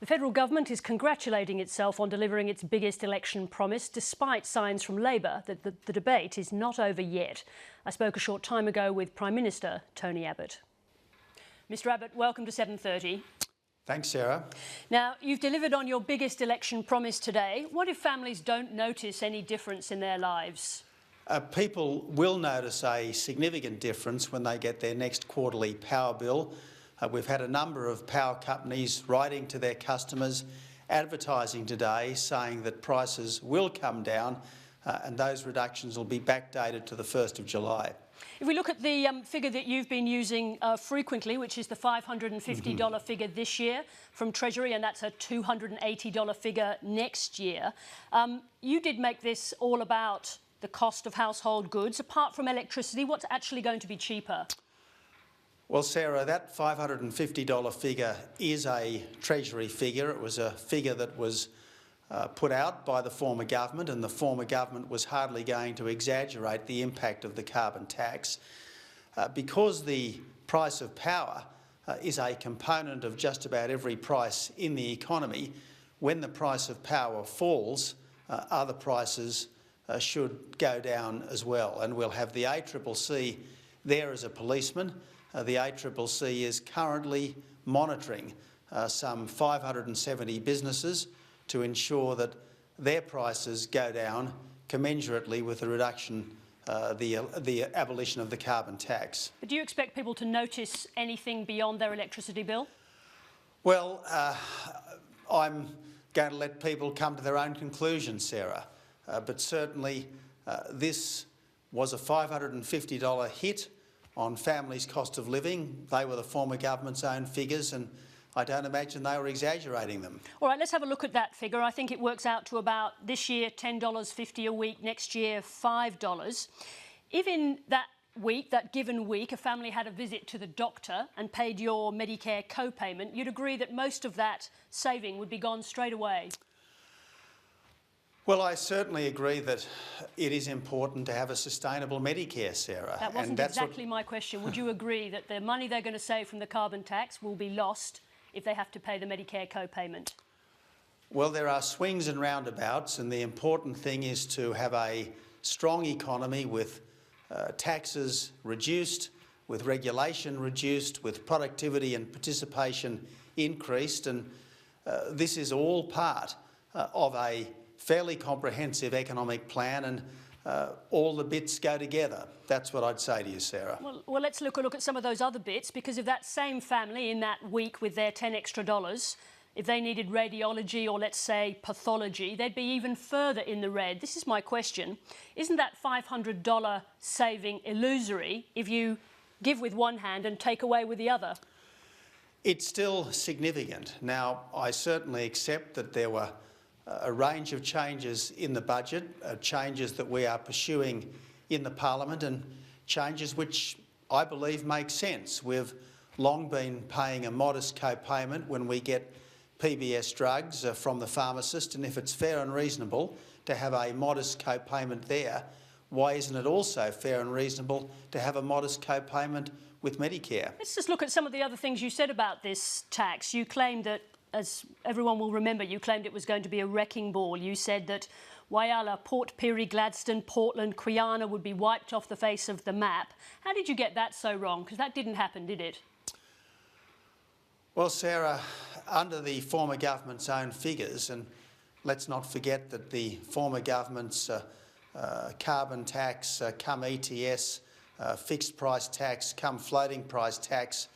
The federal government is congratulating itself on delivering its biggest election promise, despite signs from Labor that the debate is not over yet. I spoke a short time ago with Prime Minister Tony Abbott. Mr Abbott, welcome to 7:30. Thanks, Sarah. Now, you've delivered on your biggest election promise today. What if families don't notice any difference in their lives? People will notice a significant difference when they get their next quarterly power bill. We've had a number of power companies writing to their customers, advertising today, saying that prices will come down and those reductions will be backdated to the 1st of July. If we look at the figure that you've been using frequently, which is the $550 figure this year from Treasury, and that's a $280 figure next year, you did make this all about the cost of household goods. Apart from electricity, what's actually going to be cheaper? Well, Sarah, that $550 figure is a Treasury figure. It was a figure that was put out by the former government, and the former government was hardly going to exaggerate the impact of the carbon tax. Because the price of power is a component of just about every price in the economy, when the price of power falls, other prices should go down as well. And we'll have the ACCC there as a policeman. The ACCC is currently monitoring some 570 businesses to ensure that their prices go down commensurately with the reduction, the abolition of the carbon tax. But do you expect people to notice anything beyond their electricity bill? Well, I'm going to let people come to their own conclusions, Sarah. But certainly this was a $550 hit on families' cost of living. They were the former government's own figures, and I don't imagine they were exaggerating them. All right, let's have a look at that figure. I think it works out to about, this year, $10.50 a week, next year, $5. If in that week, that given week, a family had a visit to the doctor and paid your Medicare co-payment, you'd agree that most of that saving would be gone straight away? Well, I certainly agree that it is important to have a sustainable Medicare, Sarah. That wasn't exactly my question. Would you agree that the money they're going to save from the carbon tax will be lost if they have to pay the Medicare co-payment? Well, there are swings and roundabouts, and the important thing is to have a strong economy with taxes reduced, with regulation reduced, with productivity and participation increased, and this is all part of a fairly comprehensive economic plan, and all the bits go together. That's what I'd say to you, Sarah. Well, let's look at some of those other bits, because if that same family in that week with their $10 extra, if they needed radiology or, let's say, pathology, they'd be even further in the red. This is my question. Isn't that $500 saving illusory if you give with one hand and take away with the other? It's still significant. Now, I certainly accept that there were a range of changes in the budget, changes that we are pursuing in the Parliament, and changes which I believe make sense. We've long been paying a modest co-payment when we get PBS drugs from the pharmacist, and if it's fair and reasonable to have a modest co-payment there, why isn't it also fair and reasonable to have a modest co-payment with Medicare? Let's just look at some of the other things you said about this tax. You claimed that, as everyone will remember, you claimed it was going to be a wrecking ball. You said that Whyalla, Port Pirie, Gladstone, Portland, Quiana would be wiped off the face of the map. How did you get that so wrong? Because that didn't happen, did it? Well, Sarah, under the former government's own figures, and let's not forget that the former government's carbon tax, come ETS, fixed price tax, come floating price tax,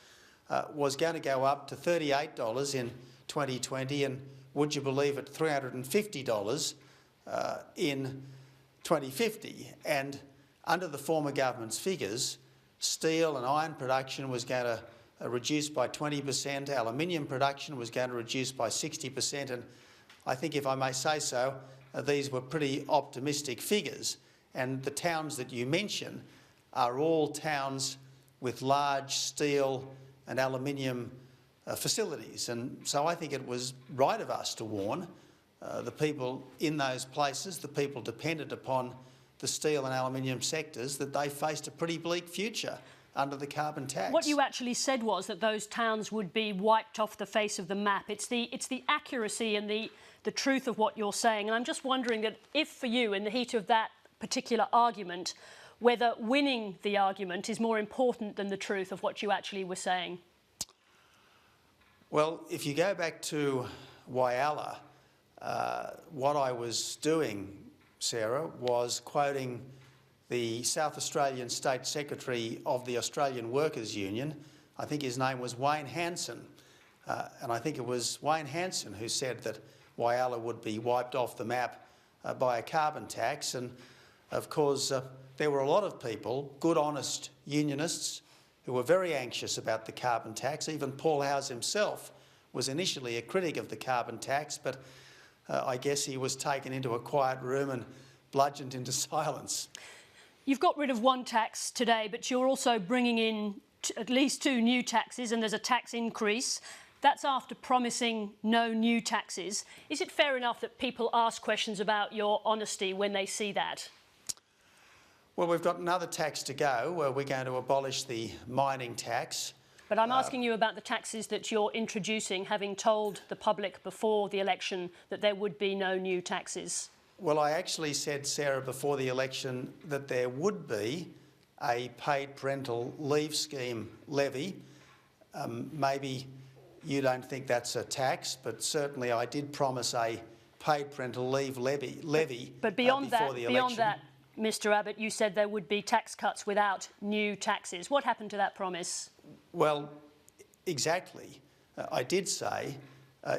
was going to go up to $38 in 2020, and would you believe it, $350 in 2050. And under the former government's figures, steel and iron production was going to reduce by 20%, aluminium production was going to reduce by 60%, and I think, if I may say so, these were pretty optimistic figures. And the towns that you mention are all towns with large steel and aluminium facilities, and so I think it was right of us to warn the people in those places, the people dependent upon the steel and aluminium sectors, that they faced a pretty bleak future under the carbon tax. What you actually said was that those towns would be wiped off the face of the map. It's the accuracy and the truth of what you're saying. And I'm just wondering that if for you, in the heat of that particular argument, whether winning the argument is more important than the truth of what you actually were saying. Well, if you go back to Whyalla, what I was doing, Sarah, was quoting the South Australian State Secretary of the Australian Workers' Union. I think his name was Wayne Hanson. And I think it was Wayne Hanson who said that Whyalla would be wiped off the map by a carbon tax. And of course, there were a lot of people, good, honest unionists, who were very anxious about the carbon tax. Even Paul Howes himself was initially a critic of the carbon tax, but I guess he was taken into a quiet room and bludgeoned into silence. You've got rid of one tax today, but you're also bringing in at least 2 new taxes, and there's a tax increase. That's after promising no new taxes. Is it fair enough that people ask questions about your honesty when they see that? Well, we've got another tax to go where we're going to abolish the mining tax. But I'm asking you about the taxes that you're introducing, having told the public before the election that there would be no new taxes. Well, I actually said, Sarah, before the election that there would be a paid parental leave scheme levy. Maybe you don't think that's a tax, but certainly I did promise a paid parental leave levy but beyond before the election. Beyond that, Mr Abbott, you said there would be tax cuts without new taxes. What happened to that promise? Well, exactly. I did say,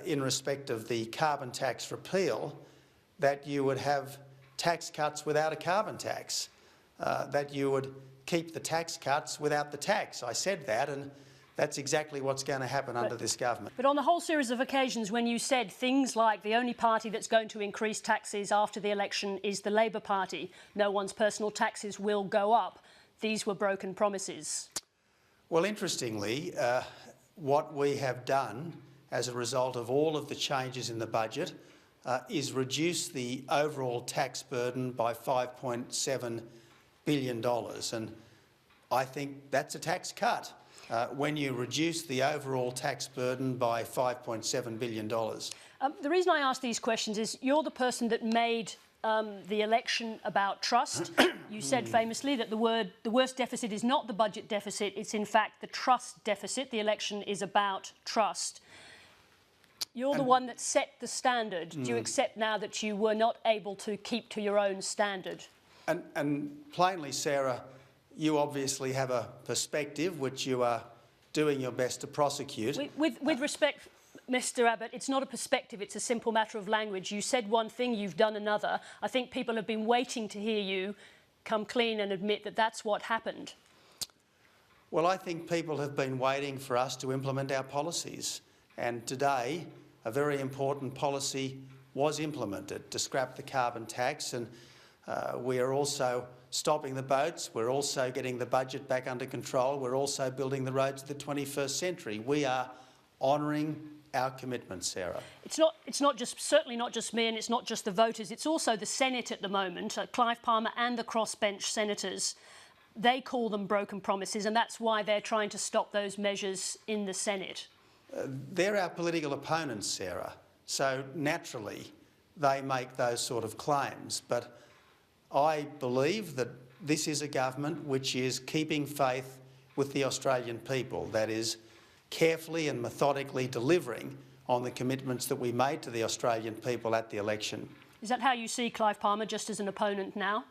in respect of the carbon tax repeal, that you would have tax cuts without a carbon tax, that you would keep the tax cuts without the tax. I said that, and that's exactly what's going to happen under this government. But on the whole series of occasions when you said things like the only party that's going to increase taxes after the election is the Labor Party, no one's personal taxes will go up, these were broken promises. Well, interestingly, what we have done as a result of all of the changes in the budget is reduce the overall tax burden by $5.7 billion. And I think that's a tax cut when you reduce the overall tax burden by $5.7 billion. The reason I ask these questions is you're the person that made the election about trust. You said famously that the worst deficit is not the budget deficit, it's in fact the trust deficit. The election is about trust. You're the one that set the standard. Do you accept now that you were not able to keep to your own standard? And plainly, Sarah, you obviously have a perspective which you are doing your best to prosecute. With respect, Mr Abbott, it's not a perspective, it's a simple matter of language. You said one thing, you've done another. I think people have been waiting to hear you come clean and admit that that's what happened. Well, I think people have been waiting for us to implement our policies. And today, a very important policy was implemented to scrap the carbon tax, and we are also stopping the boats. We're also getting the budget back under control. We're also building the roads of the 21st century. We are honouring our commitment, Sarah. It's certainly not just me, and it's not just the voters. It's also the Senate at the moment. Clive Palmer and the crossbench senators, they call them broken promises, and that's why they're trying to stop those measures in the Senate. They're our political opponents, Sarah, so naturally they make those sort of claims. But I believe that this is a government which is keeping faith with the Australian people, that is, carefully and methodically delivering on the commitments that we made to the Australian people at the election. Is that how you see Clive Palmer, just as an opponent now?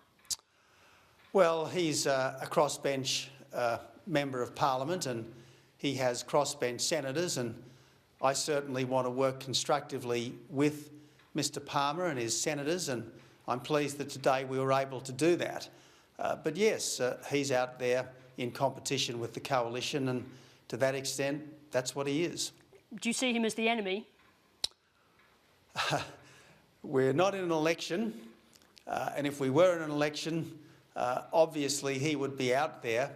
Well, he's a crossbench member of Parliament, and he has crossbench senators, and I certainly want to work constructively with Mr Palmer and his senators, and I'm pleased that today we were able to do that. But yes, he's out there in competition with the coalition, and to that extent, that's what he is. Do you see him as the enemy? We're not in an election, and if we were in an election, obviously he would be out there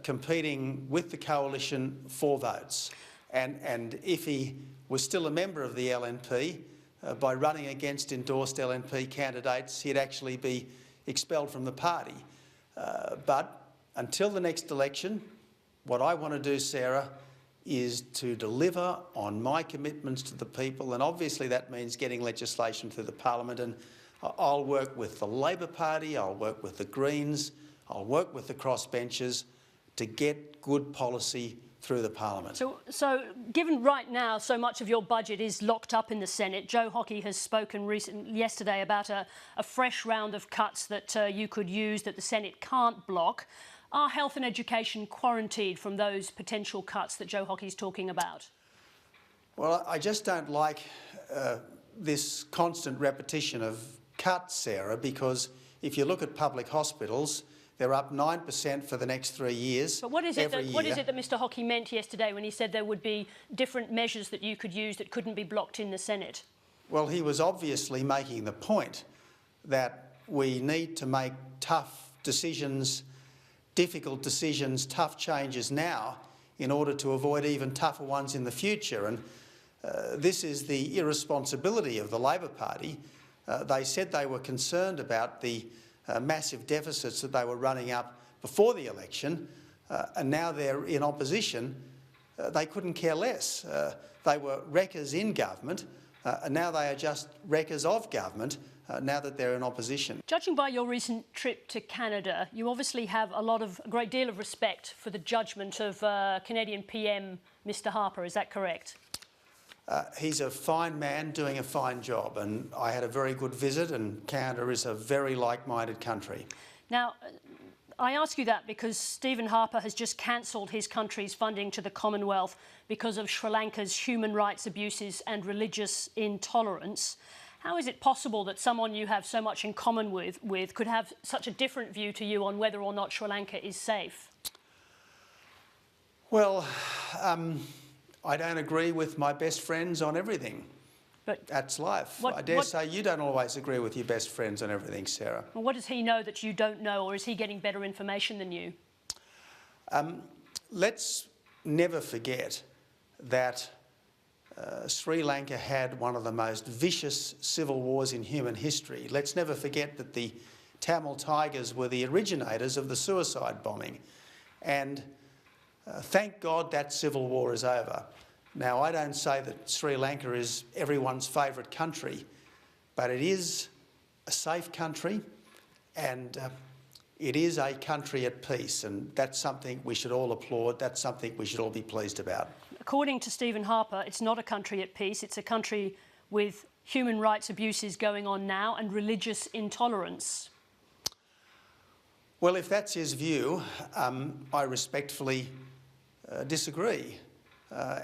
competing with the coalition for votes. And if he was still a member of the LNP, by running against endorsed LNP candidates, he'd actually be expelled from the party. But until the next election, what I want to do, Sarah, is to deliver on my commitments to the people, and obviously that means getting legislation through the Parliament, and I'll work with the Labor Party, I'll work with the Greens, I'll work with the crossbenchers to get good policy through the Parliament. So given right now so much of your budget is locked up in the Senate, Joe Hockey has spoken yesterday about a fresh round of cuts that you could use that the Senate can't block. Are health and education quarantined from those potential cuts that Joe Hockey's talking about? Well, I just don't like this constant repetition of cuts, Sarah, because if you look at public hospitals, they're up 9% for the next 3 years. But what is it that Mr Hockey meant yesterday when he said there would be different measures that you could use that couldn't be blocked in the Senate? Well, he was obviously making the point that we need to make tough decisions, difficult decisions, tough changes now in order to avoid even tougher ones in the future. And this is the irresponsibility of the Labor Party. They said they were concerned about the massive deficits that they were running up before the election, and now they're in opposition. They couldn't care less. They were wreckers in government, and now they are just wreckers of government now that they're in opposition. Judging by your recent trip to Canada, you obviously have a great deal of respect for the judgment of Canadian PM Mr Harper, is that correct? He's a fine man doing a fine job, and I had a very good visit, and Canada is a very like-minded country. Now, I ask you that because Stephen Harper has just cancelled his country's funding to the Commonwealth because of Sri Lanka's human rights abuses and religious intolerance. How is it possible that someone you have so much in common with could have such a different view to you on whether or not Sri Lanka is safe? Well, I don't agree with my best friends on everything. But that's life. I dare say you don't always agree with your best friends on everything, Sarah. Well, what does he know that you don't know, or is he getting better information than you? Let's never forget that Sri Lanka had one of the most vicious civil wars in human history. Let's never forget that the Tamil Tigers were the originators of the suicide bombing. And thank God that civil war is over. Now, I don't say that Sri Lanka is everyone's favourite country, but it is a safe country, and it is a country at peace, and that's something we should all applaud. That's something we should all be pleased about. According to Stephen Harper, it's not a country at peace. It's a country with human rights abuses going on now and religious intolerance. Well, if that's his view, I respectfully disagree.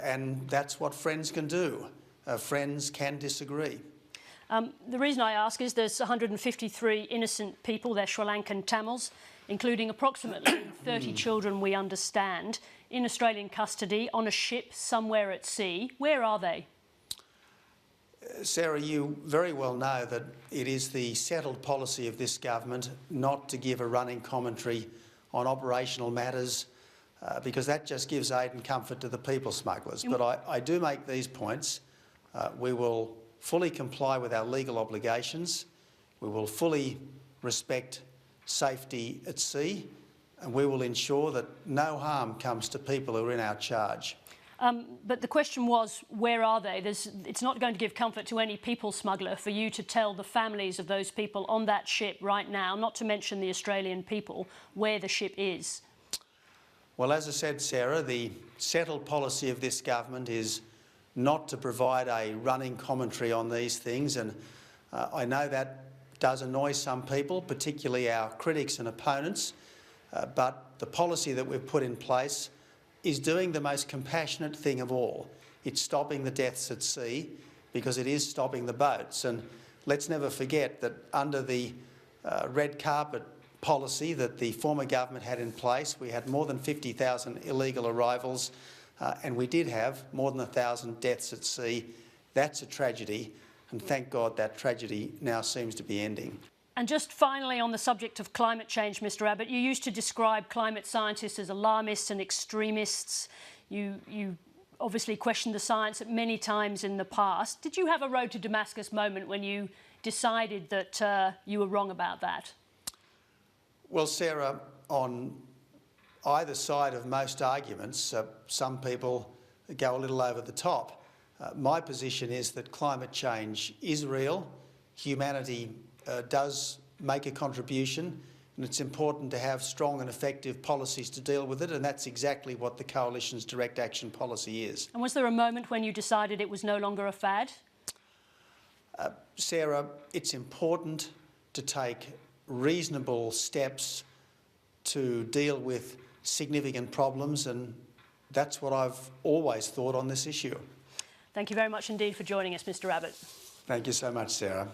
And that's what friends can do. Friends can disagree. The reason I ask is there's 153 innocent people, they're Sri Lankan Tamils, including approximately 30 children, we understand, in Australian custody on a ship somewhere at sea. Where are they? Sarah, you very well know that it is the settled policy of this government not to give a running commentary on operational matters, because that just gives aid and comfort to the people smugglers. But I do make these points. We will fully comply with our legal obligations. We will fully respect safety at sea, and we will ensure that no harm comes to people who are in our charge. But the question was, where are they? It's not going to give comfort to any people smuggler for you to tell the families of those people on that ship right now, not to mention the Australian people, where the ship is. Well, as I said, Sarah, the settled policy of this government is not to provide a running commentary on these things, and I know that does annoy some people, particularly our critics and opponents, but the policy that we've put in place is doing the most compassionate thing of all. It's stopping the deaths at sea, because it is stopping the boats. And let's never forget that under the red carpet policy that the former government had in place, we had more than 50,000 illegal arrivals, and we did have more than 1,000 deaths at sea. That's a tragedy, and thank God that tragedy now seems to be ending. And just finally on the subject of climate change, Mr Abbott, you used to describe climate scientists as alarmists and extremists. You obviously questioned the science at many times in the past. Did you have a road to Damascus moment when you decided that you were wrong about that? Well, Sarah, on either side of most arguments. Some people go a little over the top. My position is that climate change is real. Humanity does make a contribution, and it's important to have strong and effective policies to deal with it, and that's exactly what the Coalition's direct action policy is. And was there a moment when you decided it was no longer a fad? Sarah, it's important to take reasonable steps to deal with significant problems, and that's what I've always thought on this issue. Thank you very much indeed for joining us, Mr Abbott. Thank you so much, Sarah.